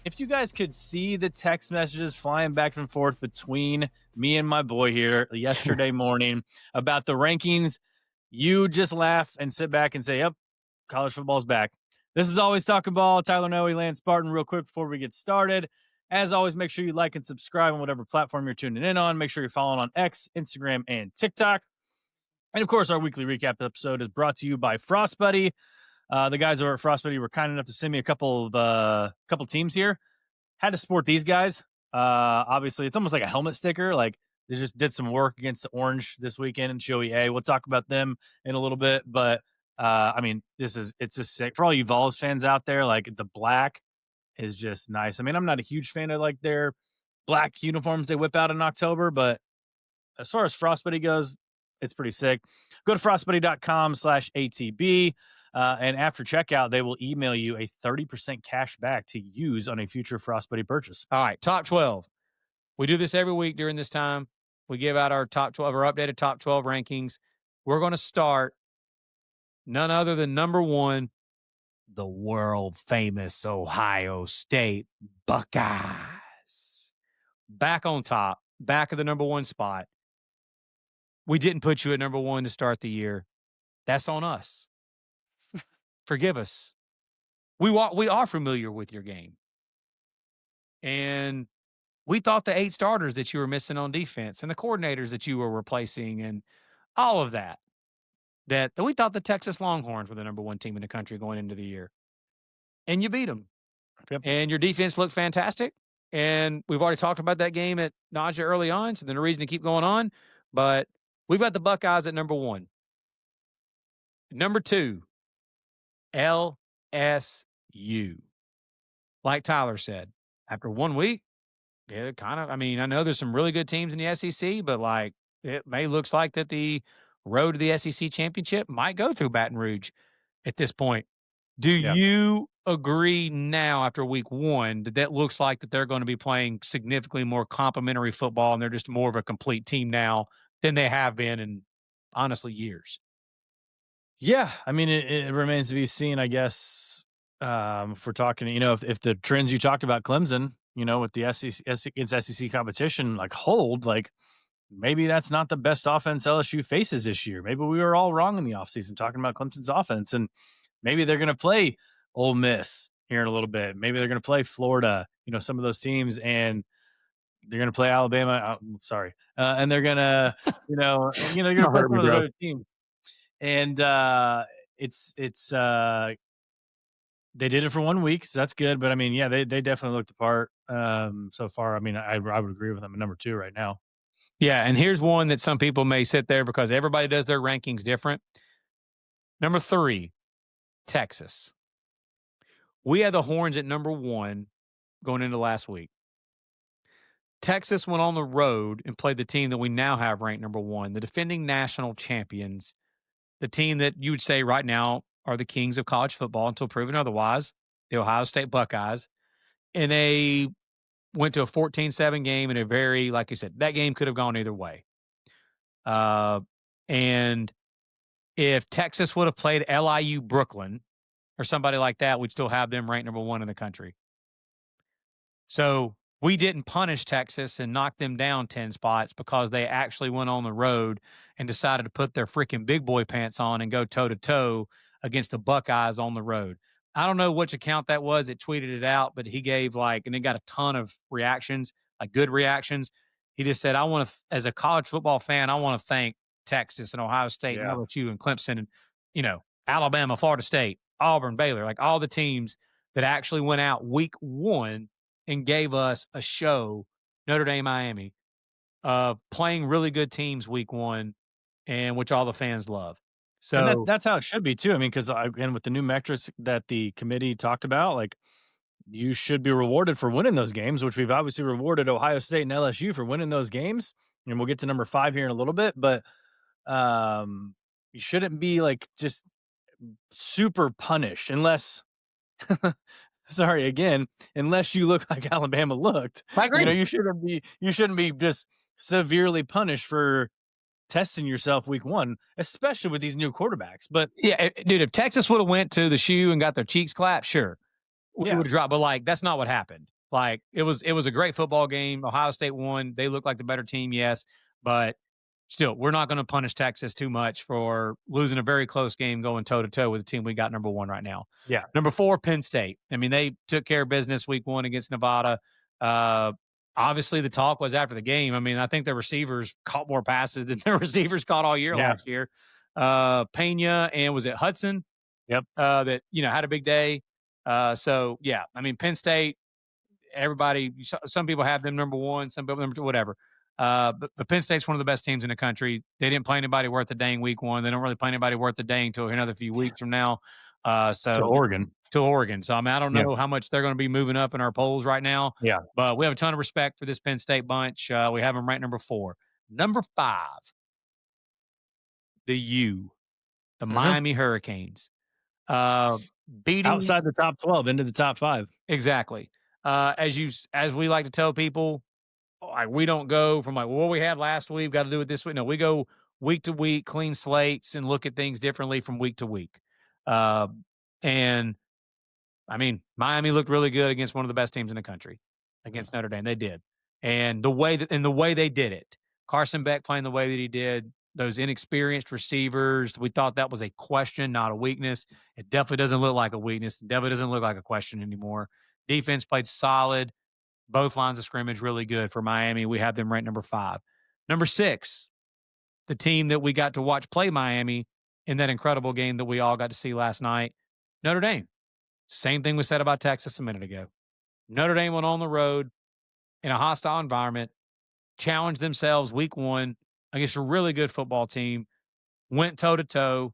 if you guys could see the text messages flying back and forth between me and my boy here yesterday morning about the rankings, you just laugh and sit back and say, yep, college football's back. This is Always Talking Ball. Tyler Noe, Lance Spartan. Real quick before we get started, as always, make sure you like and subscribe on whatever platform you're tuning in on. Make sure you're following on X, Instagram, and TikTok. And of course, our weekly recap episode is brought to you by Frost Buddy. The guys over at Frost Buddy were kind enough to send me a couple teams here. Had to support these guys. Obviously, it's almost like a helmet sticker. Like they just did some work against the Orange this weekend and Joey A. We'll talk about them in a little bit, but I mean, it's just sick for all you Vols fans out there. Like the black is just nice. I mean, I'm not a huge fan of like their black uniforms they whip out in October, but as far as Frostbuddy goes, it's pretty sick. Go to frostbuddy.com/ATB. And after checkout, they will email you a 30% cash back to use on a future Frostbuddy purchase. All right, top 12. We do this every week during this time. We give out our top 12, our updated top 12 rankings. We're going to start none other than number one, the world famous Ohio State Buckeyes. Back on top, back of the number one spot. We didn't put you at number one to start the year. That's on us. Forgive us. We are familiar with your game. And we thought the 8 starters that you were missing on defense and the coordinators that you were replacing and all of that we thought the Texas Longhorns were the number one team in the country going into the year. And you beat them. Yep. And your defense looked fantastic. And we've already talked about that game at nausea early on, so there's no reason to keep going on. But we've got the Buckeyes at number one. Number two, LSU. Like Tyler said, after 1 week, I know there's some really good teams in the SEC, but like it looks like that the road to the SEC championship might go through Baton Rouge at this point. Do you agree now after week one that looks like that they're going to be playing significantly more complementary football and they're just more of a complete team now than they have been in, honestly, years? Yeah, I mean, it remains to be seen, I guess, if we're talking, if the trends you talked about Clemson, with the SEC competition, like hold, like maybe that's not the best offense LSU faces this year. Maybe we were all wrong in the offseason talking about Clemson's offense, and maybe they're going to play Ole Miss here in a little bit. Maybe they're going to play Florida, some of those teams, and they're going to play Alabama. And they're going to, you're going to play one of those other teams. And they did it for 1 week, so that's good. But I mean, yeah, they definitely looked the part so far. I mean, I would agree with them at number 2 right now. Yeah, and here's one that some people may sit there because everybody does their rankings different. Number 3, Texas. We had the Horns at number 1 going into last week. Texas went on the road and played the team that we now have ranked number 1, the defending national champions, the team that you would say right now are the kings of college football until proven otherwise, the Ohio State Buckeyes. And they went to a 14-7 game in a very, like you said, that game could have gone either way. And if Texas would have played LIU Brooklyn or somebody like that, we'd still have them ranked number 1 in the country. So we didn't punish Texas and knock them down 10 spots because they actually went on the road and decided to put their freaking big boy pants on and go toe-to-toe against the Buckeyes on the road. I don't know which account that was that tweeted it out, but he gave and it got a ton of reactions, like good reactions. He just said, as a college football fan, I want to thank Texas and Ohio State and LSU and Clemson and, Alabama, Florida State, Auburn, Baylor, like all the teams that actually went out week 1 and gave us a show, Notre Dame, Miami, playing really good teams week 1 and which all the fans love. So and that's how it should be too. I mean, because again, with the new metrics that the committee talked about, like you should be rewarded for winning those games, which we've obviously rewarded Ohio State and LSU for winning those games. And we'll get to number 5 here in a little bit, but you shouldn't be like just super punished unless, unless you look like Alabama looked. I agree. You shouldn't be just severely punished for testing yourself week 1, especially with these new quarterbacks. But yeah, dude, if Texas would have went to the shoe and got their cheeks clapped, sure, we would have dropped. But like, that's not what happened. Like it was a great football game. Ohio State won. They look like the better team, yes, but still, we're not going to punish Texas too much for losing a very close game going toe to toe with the team we got number 1 right now. Yeah. Number 4, Penn State. I mean, they took care of business week 1 against Nevada. Uh, Obviously, the talk was after the game. I mean, I think the receivers caught more passes than the receivers caught all year Yeah. last year. Pena and was it Hudson? Yep. That had a big day. So yeah, I mean, Penn State. Everybody, some people have them number 1, some people number 2, whatever. But Penn State's one of the best teams in the country. They didn't play anybody worth a dang week 1. They don't really play anybody worth a dang until another few weeks from now. To Oregon. To Oregon. So I mean, I don't Yeah. know how much they're going to be moving up in our polls right now. Yeah. But we have a ton of respect for this Penn State bunch. We have them ranked number 4. Number 5, the Miami Hurricanes. Beating Outside the top 12 into the top 5. exactly. As we like to tell people, like we don't go from like what we had last week, got to do it this week. No, we go week to week, clean slates, and look at things differently from week to week. And I mean, Miami looked really good against one of the best teams in the country, against Notre Dame. They did, and the way they did it, Carson Beck playing the way that he did, those inexperienced receivers, we thought that was a question, not a weakness. It definitely doesn't look like a weakness. It definitely doesn't look like a question anymore. Defense played solid. Both lines of scrimmage really good for Miami. We have them ranked number 5. Number 6, the team that we got to watch play Miami in that incredible game that we all got to see last night, Notre Dame. Same thing was said about Texas a minute ago. Notre Dame went on the road in a hostile environment, challenged themselves week 1 against a really good football team, went toe to toe.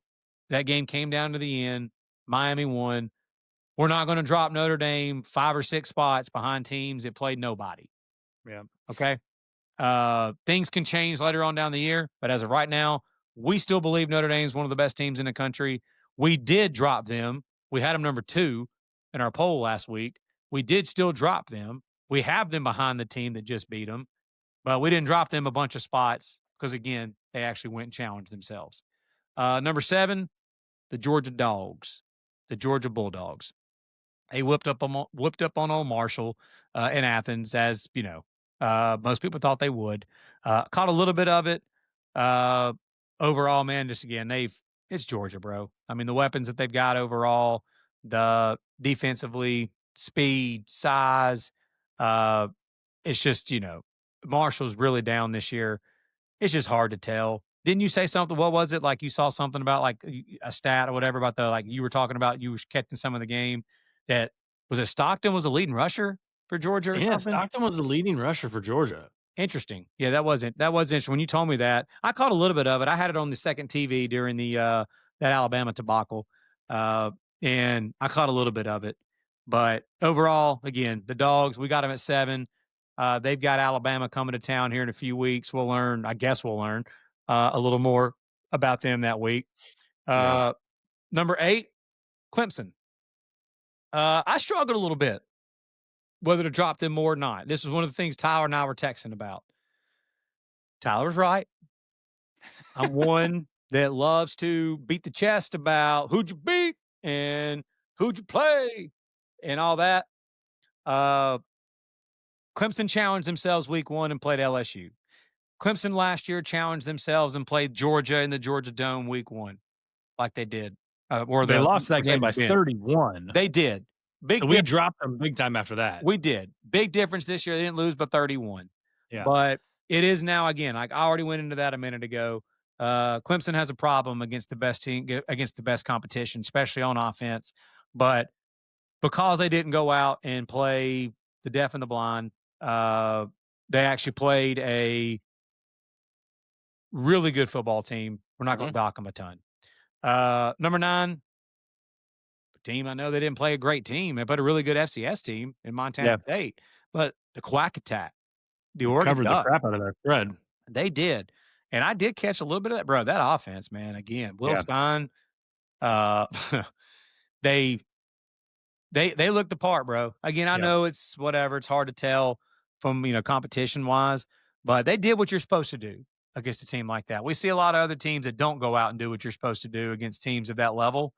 That game came down to the end. Miami won. We're not going to drop Notre Dame 5 or 6 spots behind teams that played nobody. Yeah. Okay. Things can change later on down the year, but as of right now, we still believe Notre Dame is one of the best teams in the country. We did drop them. We had them number 2 in our poll last week. We did still drop them. We have them behind the team that just beat them, but we didn't drop them a bunch of spots because, again, they actually went and challenged themselves. Number 7, the Georgia Dogs, the Georgia Bulldogs. They whipped up on old Marshall in Athens, as you know. Most people thought they would. Caught a little bit of it. Overall, man, just again, it's Georgia, bro. I mean, the weapons that they've got overall, the defensively, speed, size. It's just, Marshall's really down this year. It's just hard to tell. Didn't you say something? What was it? Like you saw something about like a stat or whatever about you were talking about, you were catching some of the game that was it Stockton was a leading rusher for Georgia or Yeah, something? Stockton was the leading rusher for Georgia. Interesting. Yeah, that was interesting. When you told me that, I caught a little bit of it. I had it on the second TV during the that Alabama debacle, and I caught a little bit of it. But overall, again, the Dogs, we got them at 7. They've got Alabama coming to town here in a few weeks. I guess we'll learn a little more about them that week. Number 8, Clemson. I struggled a little bit whether to drop them more or not. This was one of the things Tyler and I were texting about. Tyler was right. I'm one that loves to beat the chest about who'd you beat and who'd you play and all that. Clemson challenged themselves week 1 and played LSU. Clemson last year challenged themselves and played Georgia in the Georgia Dome week 1, like they did. They lost that game by 31. They did. We dropped them big time after that. We did. Big difference this year. They didn't lose by 31. Yeah. But it is now, again, like I already went into that a minute ago. Clemson has a problem against the best team, against the best competition, especially on offense. But because they didn't go out and play the deaf and the blind, they actually played a really good football team. We're not going to dock them a ton. Number 9, team. I know they didn't play a great team. They put a really good FCS team in Montana State, but the Quack Attack, the Oregon covered Ducks, the crap out of that spread. They did, and I did catch a little bit of that, bro. That offense, man. Again, Will Stein, they looked the part, bro. Again, I know it's whatever. It's hard to tell from competition wise, but they did what you're supposed to do against a team like that. We see a lot of other teams that don't go out and do what you're supposed to do against teams of that level,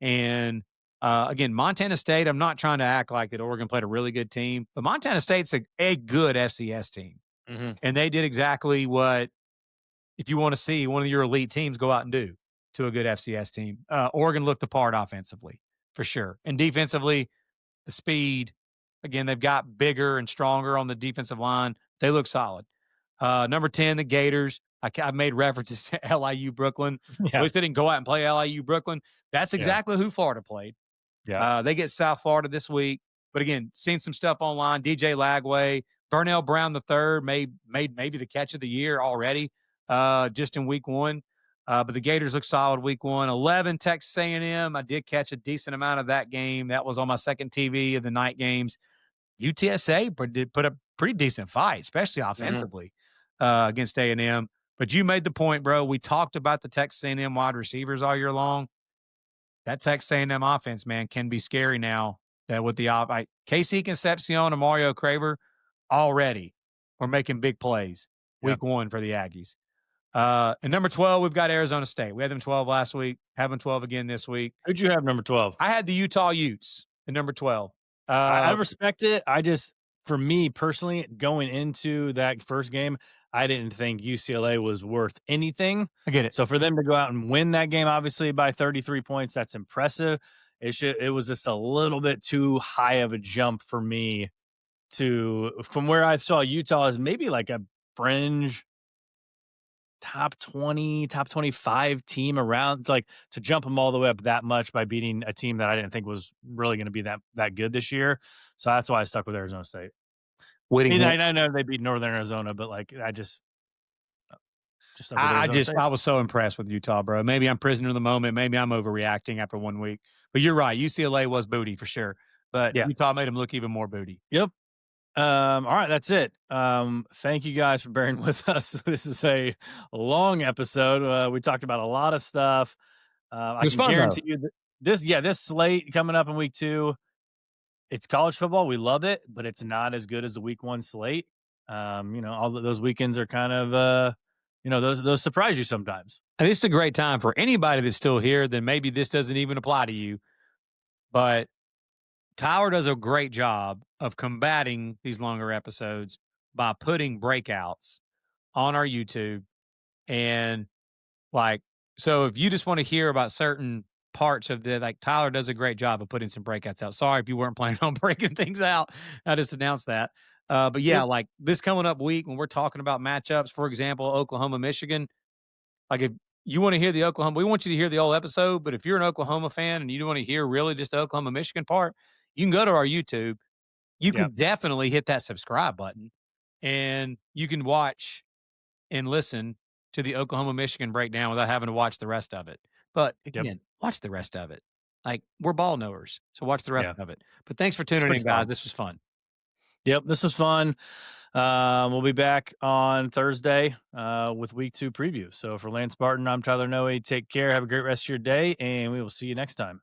and Again, Montana State, I'm not trying to act like that Oregon played a really good team, but Montana State's a good FCS team. Hmm. And they did exactly what, if you want to see one of your elite teams go out and do to a good FCS team. Oregon looked the part offensively, for sure. And defensively, the speed, again, they've got bigger and stronger on the defensive line. They look solid. Number 10, the Gators. I made references to LIU Brooklyn. At Yeah. least they didn't go out and play LIU Brooklyn. That's Yeah. exactly who Florida played. Yeah. They get South Florida this week. But again, seen some stuff online. DJ Lagway, Vernell Brown III made maybe the catch of the year already, just in week one. But the Gators look solid week one. 11, Texas A&M. I did catch a decent amount of that game. That was on my second TV of the night games. UTSA did put a pretty decent fight, especially Hmm. offensively, against A&M. But you made the point, bro. We talked about the Texas A&M wide receivers all year long. That Texas A&M offense, man, can be scary now. That with the KC Concepcion and Mario Craver already we're making big plays Yep. week one for the Aggies. And number 12, we've got Arizona State. We had them 12 last week, have them 12 again this week. Who'd you have number 12? I had the Utah Utes at number 12. I respect it. For me personally, going into that first game, I didn't think UCLA was worth anything. I get it. So for them to go out and win that game, obviously by 33 points, that's impressive. It was just a little bit too high of a jump for me from where I saw Utah as maybe like a fringe top 20, top 25 team around, like to jump them all the way up that much by beating a team that I didn't think was really going to be that good this year. So that's why I stuck with Arizona State. And Whittingham. I know they beat Northern Arizona, but like I just stuck with Arizona State. I was so impressed with Utah, bro. Maybe I'm prisoner of the moment. Maybe I'm overreacting after 1 week. But you're right. UCLA was booty for sure. But Yeah. Utah made them look even more booty. Yep. All right, that's it. Thank you guys for bearing with us. This is a long episode. We talked about a lot of stuff. It I was can fun, though. guarantee you that this slate coming up in week 2, it's college football. We love it, but it's not as good as the week 1 slate. All of those weekends are kind of, those surprise you sometimes. And this is a great time for anybody that's still here. Then maybe this doesn't even apply to you. But Tyler does a great job of combating these longer episodes by putting breakouts on our YouTube. And like, so if you just want to hear about certain parts of Tyler does a great job of putting some breakouts out. Sorry if you weren't planning on breaking things out. I just announced that. But yeah, Yep. like this coming up week when we're talking about matchups, for example, Oklahoma, Michigan, like if you want to hear we want you to hear the whole episode, but if you're an Oklahoma fan and you want to hear really just the Oklahoma, Michigan part, you can go to our YouTube. You Yep. can definitely hit that subscribe button and you can watch and listen to the Oklahoma, Michigan breakdown without having to watch the rest of it. But Yep. again, watch the rest of it. Like we're ball knowers. So watch the rest Yeah. of it. But thanks for It's tuning pretty in, guys. solid. This was fun. Yep. This was fun. We'll be back on Thursday with week 2 preview. So for Lance Barton, I'm Tyler Noe. Take care. Have a great rest of your day, and we will see you next time.